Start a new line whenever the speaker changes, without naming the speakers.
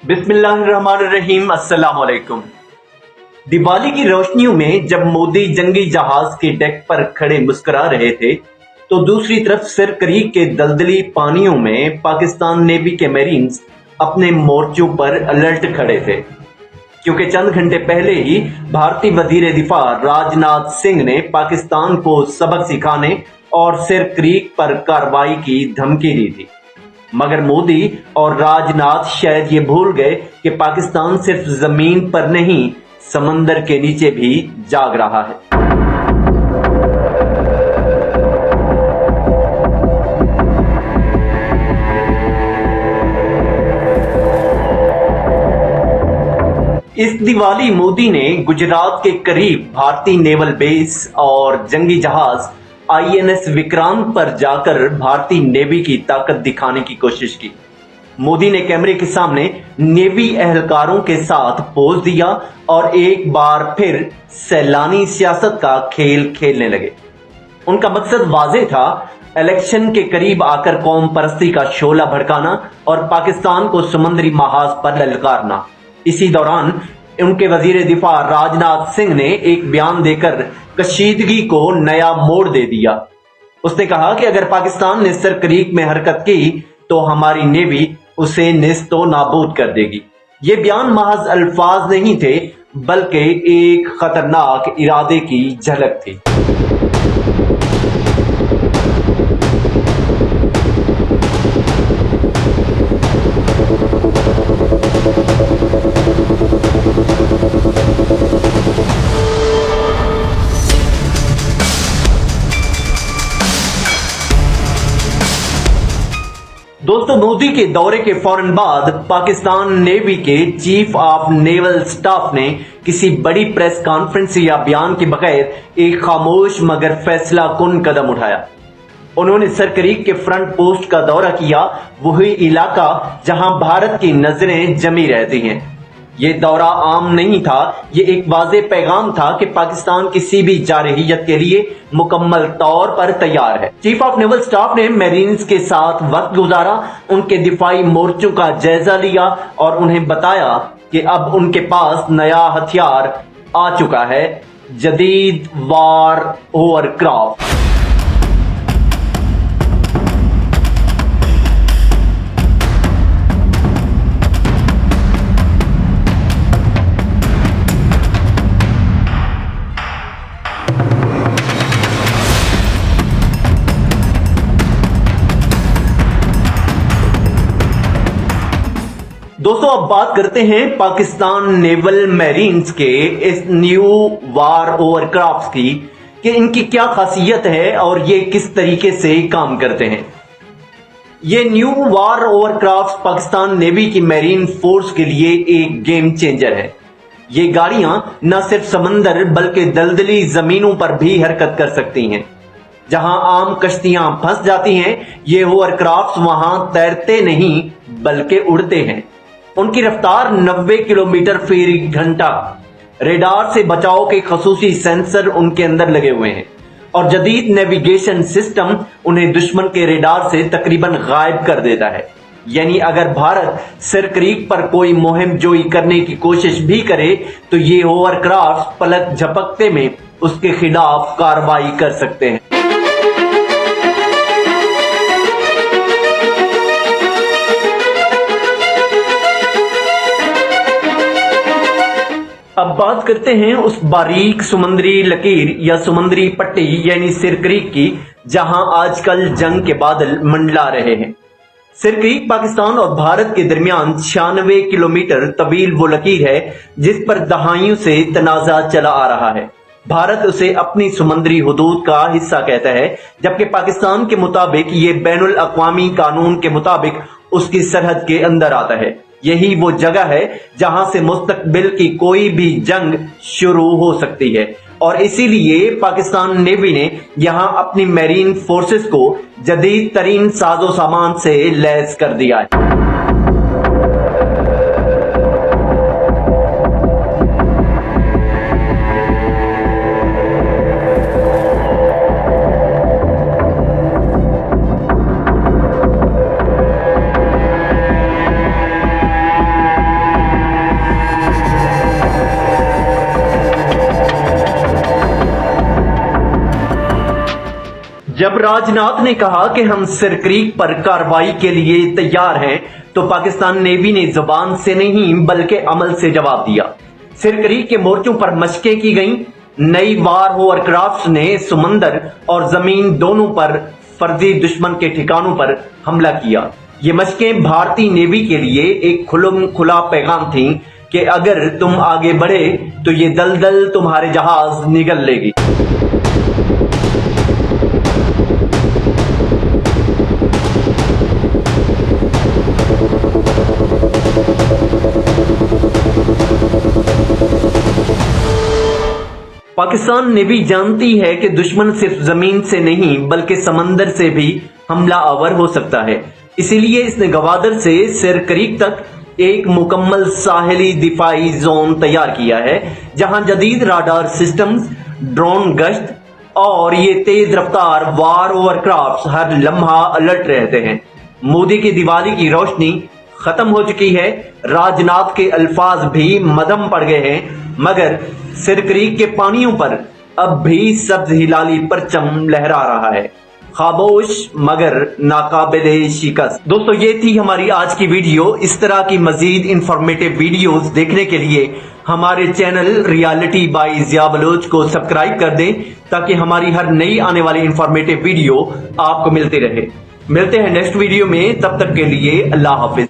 बिस्मिल्लाहिर्रहमानिर्रहीम। अस्सलाम वालेकुम। दिवाली की रोशनियों में जब मोदी जंगी जहाज के डेक पर खड़े मुस्कुरा रहे थे, तो दूसरी तरफ सिर क्रीक के दलदली पानियों में पाकिस्तान नेवी के मेरीन्स अपने मोर्चों पर अलर्ट खड़े थे, क्योंकि चंद घंटे पहले ही भारतीय वजीर दिफा राजनाथ सिंह ने पाकिस्तान को सबक सिखाने और सिर क्रीक पर कार्रवाई की धमकी दी थी। मगर मोदी और राजनाथ शायद ये भूल गए कि पाकिस्तान सिर्फ जमीन पर नहीं, समंदर के नीचे भी जाग रहा है। इस दिवाली मोदी ने गुजरात के करीब भारतीय नेवल बेस और जंगी जहाज आईएनएस विक्रांत पर जाकर भारतीय नेवी की ताकत दिखाने की कोशिश की। मोदी ने कैमरे के सामने नेवी एहलकारों के साथ पोज दिया और एक बार फिर सैलानी सियासत का खेल खेलने लगे। उनका मकसद वाज़ेह था, इलेक्शन के करीब आकर कौम परस्ती का शोला भड़काना और पाकिस्तान को समुद्री महाज पर ललकारना। इसी दौरान उनके वजीर दिफा राजनाथ सिंह ने एक बयान देकर कशीदगी को नया मोड़ दे दिया। उसने कहा कि अगर पाकिस्तान ने सिर क्रीक में हरकत की तो हमारी नेवी उसे निस्तो नाबूद कर देगी। ये बयान महज अल्फाज नहीं थे, बल्कि एक खतरनाक इरादे की झलक थी। दोस्तों, मोदी के दौरे के फौरन बाद पाकिस्तान नेवी के चीफ ऑफ नेवल स्टाफ ने किसी बड़ी प्रेस कॉन्फ्रेंस या बयान के बगैर एक खामोश मगर फैसला कुन कदम उठाया। उन्होंने सिर क्रीक के फ्रंट पोस्ट का दौरा किया, वही इलाका जहां भारत की नजरें जमी रहती हैं। ये दौरा आम नहीं था, ये एक वाज़े पैगाम था कि पाकिस्तान किसी भी जारहियत के लिए मुकम्मल तौर पर तैयार है। चीफ ऑफ नेवल स्टाफ ने मेरीन्स के साथ वक्त गुजारा, उनके दिफाई मोर्चों का जायजा लिया और उन्हें बताया कि अब उनके पास नया हथियार आ चुका है, जदीद वार ओवरक्राफ्ट। दोस्तों, अब बात करते हैं पाकिस्तान नेवल मेरीन्स के इस न्यू वार ओवरक्राफ्ट की कि इनकी क्या खासियत है और ये किस तरीके से काम करते हैं। ये न्यू वार ओवरक्राफ्ट पाकिस्तान नेवी की मेरीन फोर्स के लिए एक गेम चेंजर है। ये गाड़ियां न सिर्फ समंदर बल्कि दलदली जमीनों पर भी हरकत कर सकती हैं। जहां आम कश्तियां फंस जाती हैं, ये ओवरक्राफ्ट वहां तैरते नहीं बल्कि उड़ते हैं। उनकी रफ्तार 90 किलोमीटर फी घंटा। रेडार से बचाव के खसूसी सेंसर उनके अंदर लगे हुए हैं और जदीद नेविगेशन सिस्टम उन्हें दुश्मन के रेडार से तकरीबन गायब कर देता है। यानी अगर भारत सिर क्रीक पर कोई मुहिम जोई करने की कोशिश भी करे तो ये ओवरक्राफ्ट पलक झपकते में उसके खिलाफ कार्रवाई कर सकते हैं। अब बात करते हैं उस बारीक समुद्री लकीर या समुद्री पट्टी यानी सिर क्रीक की, जहां आजकल जंग के बादल मंडला रहे हैं। सिर क्रीक पाकिस्तान और भारत के दरमियान 96 किलोमीटर तवील वो लकीर है जिस पर दहाइयों से तनाजा चला आ रहा है। भारत उसे अपनी समुद्री हुदूद का हिस्सा कहता है, जबकि पाकिस्तान के मुताबिक ये बैनुल अक़वामी कानून के मुताबिक उसकी सरहद के अंदर आता है। यही वो जगह है जहां से मुस्तकबिल की कोई भी जंग शुरू हो सकती है और इसीलिए पाकिस्तान नेवी ने यहां अपनी मेरीन फोर्सेस को जदीद तरीन साजो सामान से लैस कर दिया है। जब राजनाथ ने कहा कि हम सिर क्रीक पर कार्रवाई के लिए तैयार हैं, तो पाकिस्तान नेवी ने जुबान से नहीं बल्कि अमल से जवाब दिया। सिर क्रीक के मोर्चों पर मशकें की गईं। नई वार होवरक्राफ्ट ने समंदर और जमीन दोनों पर फर्जी दुश्मन के ठिकानों पर हमला किया। ये मशकें भारतीय नेवी के लिए एक खुला पैगाम थी कि अगर तुम आगे बढ़े तो ये दलदल तुम्हारे जहाज निगल लेगी। पाकिस्तान नेवी जानती है कि दुश्मन सिर्फ जमीन से नहीं बल्कि समंदर से भी हमला आवर हो सकता है। इसीलिए इसने गवादर से सिर क्रीक तक एक मुकम्मल साहिली दिफाई जोन तैयार किया है, जहां जदीद राडार सिस्टम्स, ड्रोन गश्त और ये तेज रफ्तार वार ओवरक्राफ्ट हर लम्हा अलर्ट रहते हैं। मोदी की दिवाली की रोशनी खत्म हो चुकी है, राजनाथ के अल्फाज भी मदम पड़ गए हैं, मगर सिर क्रीक के पानियों पर अब भी सब्ज हिलाली परचम लहरा रहा है, खामोश मगर नाकाबिले शिकस्त। दोस्तों, ये थी हमारी आज की वीडियो। इस तरह की मजीद इंफॉर्मेटिव वीडियोस देखने के लिए हमारे चैनल रियलिटी बाय जिया बलोच को सब्सक्राइब कर दें, ताकि हमारी हर नई आने वाली इंफॉर्मेटिव वीडियो आपको मिलती रहे। मिलते हैं नेक्स्ट वीडियो में, तब तक के लिए अल्लाह हाफिज।